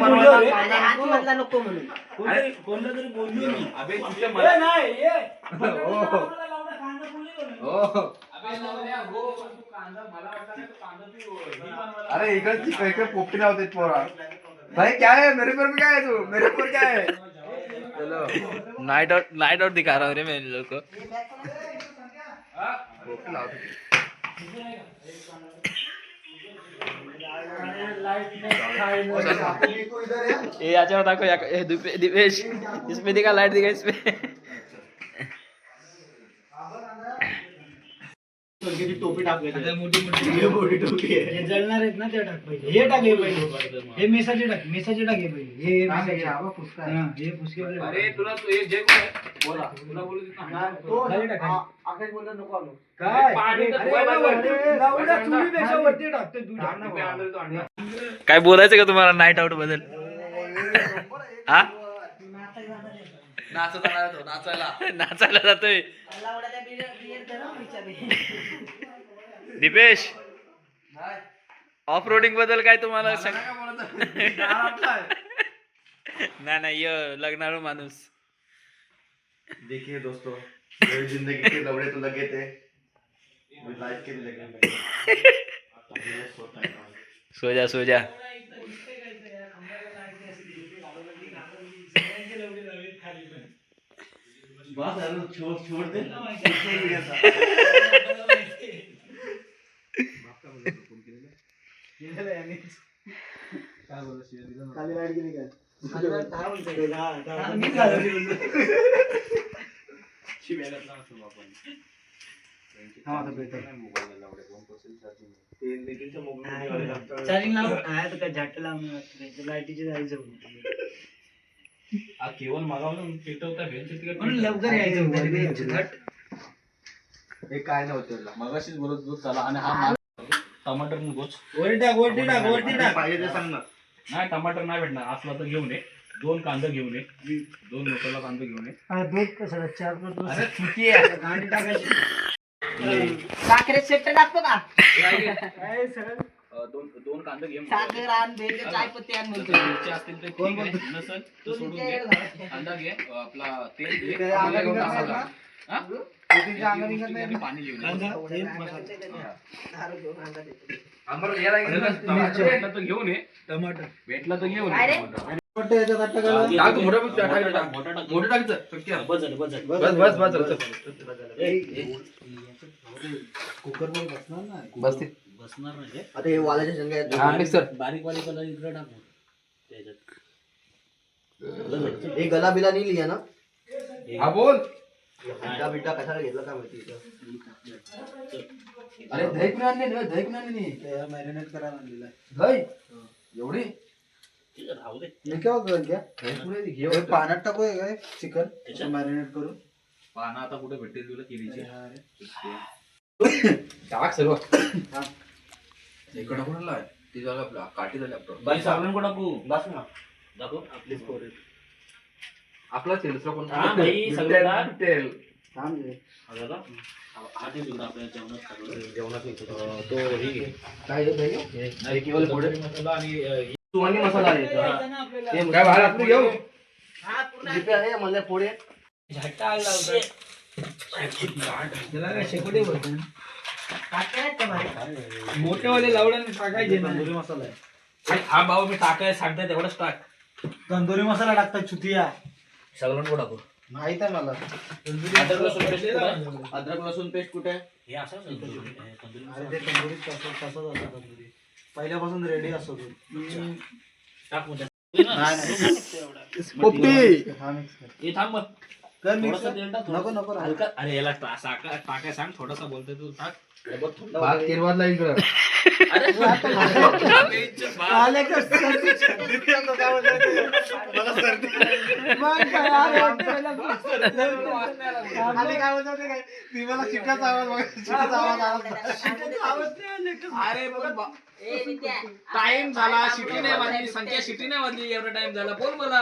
नको म्हणून कोणला तरी बोललो मी. अबे तुझ्या मला नाही ये अरे इकडे पोपटी लावते पोरा. भाई क्या है मेरे पर क्या है तू मेरे पर क्या है. चलो नाइट आउट दिखा रहा हूँ रे मैं इन लोग को. पोपटी लावते. ये याच्यावर दाखव दिपेश. इसमें दिखा लाइट दिखा इसमें. टोपी टाकली मोठी टोपी आहे. जळणार आहेत ना ते टाक पाहिजे. हे टाक हे पहिले. हे मेसाचे टाक हे पहिले. हे पुसके. अरे तुला हे जे बोला तुला बोलू देत ना. आकाश बोलला नको आलो. काय बोलायचं का तुम्हाला नाईट आउट बद्दल. हा नाचायला जातोय दीपेश. ऑफ रोडिंग बद्दल काय तुम्हाला नाही लग्नारू माणूस. देखिए दोस्तों मेरी जिंदगी के लवड़े तो लगे थे लाइफ के भी लगे. सो जा छोड़ दे. खाली लाईट गेली काय. चार्जिंग लाईटीची जायचं केवळ मागावलं पेटवता म्हणून लवकर यायचं. हे काय नव्हतं मगाशीच बोलत होतो चला. आणि हा टमाटर गोच वरती टाक पाहिजे ते सांग ना. नाही टमाटर नाही भेटणार. असला तर घेऊन ये. 2 कांदा घेऊन ये. 2 मसाला कांदा घेऊन ये. दूध कसं 4 अरे चुकी आहे. गाडी टाकायची. साखरेत सेट टाकतो का. काय सगळं 2 कांदा घेऊन साखर आण भेट चायपत्ती आण म्हणतो. मिरची असतील तर ठीक आहे. नसेल तर सोडून दे. कांदा घे. आपला तेल घे. पाणी घेऊन भेटला तर घेऊन ये. टमाटर भेटला तर घेऊन ये. कुकर मध्ये बसणार ना. बसणार नाही. आता हे वालाच्या शेंगा बारीक वाली कलर इकडे टाकू त्याच्यात. हे गला बिला नाही लिया ना. हा बोल. बिटा बिटा कशाला घेतला काय माहिती. अरे दही पण आणली ना. दही पण आणली मॅरिनेट करायला आणलेला आहे. दही एवढी राहू दे. मी केव्हा करेल क्या. दही पाण्यात टाकू काय चिकन मॅरिनेट करून. पाना आता कुठे भेटेल तुला केळीची. टाक सर्व. इकडे कोणाला आहे ती झालं आपला काठी झाली आपलं. बाई साबण को टाकू. बस ना दाखव आपलीच पोर. आपला तेल दुसरा कोण. हा भाई सगळं तेल थांब रे. हा ते बिघडा आपल्या जेवणात तो हे घे. काय दही नाही केवळ थोडे मसाला आणि सुहानी मसाला आहे. काय बाहेर आपण घेऊ. जिपे आहे मला पोळे. मोठेवाले लावडे टाकायचे. तंदुरी मसाला आहे. हा भाऊ मी टाकाय सांगताय तेवढंच टाक. तंदुरी मसाला टाकतात चुतिया. सगळं को टाकू. माहित आहे मला. अद्रक लसूण पेस्ट कुठे आहे. हे असं ते तंदुरीत तसंच तंदुरी पहिल्यापासून रेडी असतो. टाक मध्ये. पोपटी हे थांब कर मी. थोडंसं तेल टाक. नको नको हलका. अरे याला टाकाय सांग. थोडासा बोलतोय तू टाक. भात केरवादला इकडं. अरे टाइम झाला. शिटी नाही वाजली. संख्या शिटी नाही वाजली. एवढा टाइम झाला. बोल मला.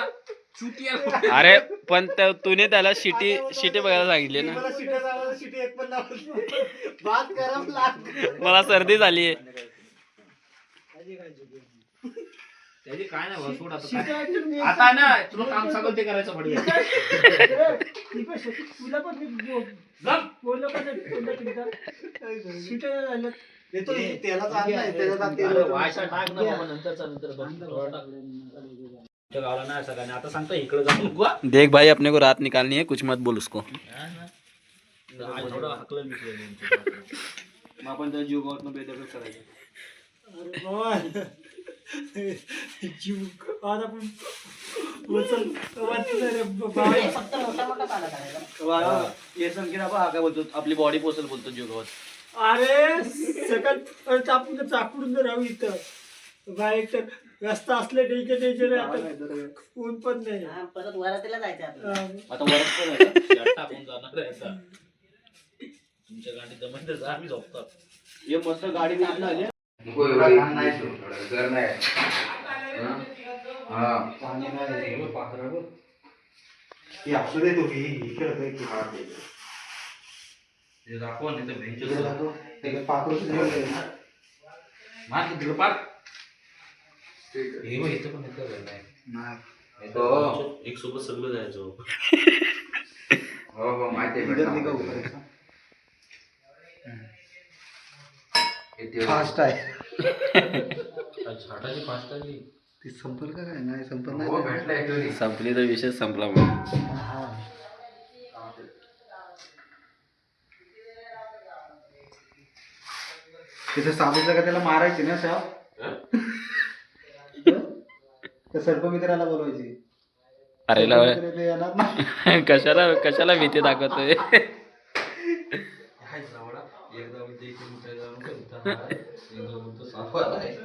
अरे पण तूने त्याला शिटी बघायला सांगितले ना. मला सर्दी झाली. त्याची काय नाही भाऊ, सोड आता शिटा काय. ऐकून मी- आता ना तुला काम सांगेल ते करायचं पडलं. तुला पण मी बोललो का नाही? बोललो तुमचा. शिटा झाल्या. अरे वायसा टाक ना बाबा, नंतरचा नंतर बघ. थोडा टाक. तुमच्या गावाला नाही असं काय नाही. आता सांगता इकडे जाऊन नको हा. देख भाई अपने को रात निकालनी है, कुछ मत बोल उसको. आज थोडं हाकलं मी केलं. मग आपण त्या जीव गावात बेदखल करायचं. अरे बाबा. जीव आज आपण उचल वाचलं रे बाबा. हे संकेत आपण हा काय बोलतो, आपली बॉडी पोचल बोलतो जीव गावात. अरे सकाळ चापून चाकडून राहू इथं बाईक तर रस्ता असले डेंजर आहे. आता ऊन पण नाही. परत वरातीला जायचं आपल्याला. आता वरच पण आहे का? यात टाकून जाणार आहे आता. तुमच्या गाडी जमत तर जा, आम्ही झोपतात. हे मस्त गाडी बिडी झाली. हे दाखवा नाही तर भेंच मार तिकडे पार. हे बघ, इथं पण इथं घर नाही. एक सोबत सगळं जायचं. हो माहिती फास्ट आहे. झाडाची फास्ट आली. ती संपर्क काय नाही संपर्क नाही. संपली तर विषय संपला मग. तिथे साबीतलं का त्याला मारायची ना साहेब. त्या सर्पमित्राला बोलवायची. अरे सर्पमित्र ते येणार ना. कशाला कशाला भीती दाखवतोय. एकदा म्हणते इथे कुठे जाऊन एकदा म्हणतो साफ आहे.